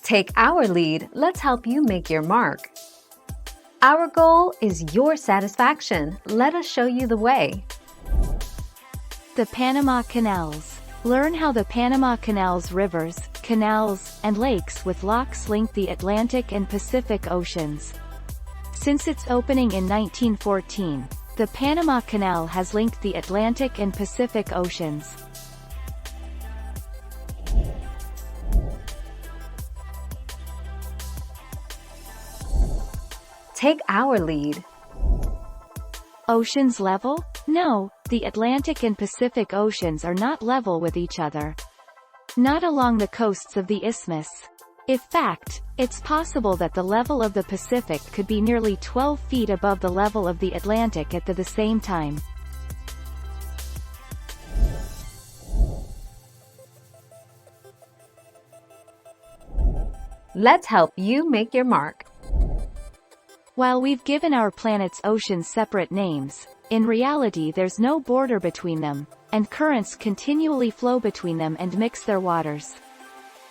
Take our lead, let's help you make your mark. Our goal is your satisfaction. Let us show you the way. The Panama Canals. Learn how the Panama Canal's rivers, canals, and lakes with locks link the Atlantic and Pacific Oceans. Since its opening in 1914, the Panama Canal has linked the Atlantic and Pacific Oceans. Take our lead. Oceans level? No, the Atlantic and Pacific Oceans are not level with each other. Not along the coasts of the isthmus. In fact, it's possible that the level of the Pacific could be nearly 12 feet above the level of the Atlantic at the same time. Let's help you make your mark. While we've given our planet's oceans separate names, in reality there's no border between them, and currents continually flow between them and mix their waters.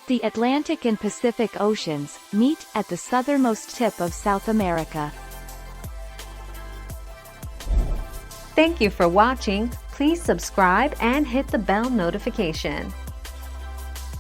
The Atlantic and Pacific Oceans meet at the southernmost tip of South America. Thank you for watching. Please subscribe and hit the bell notification.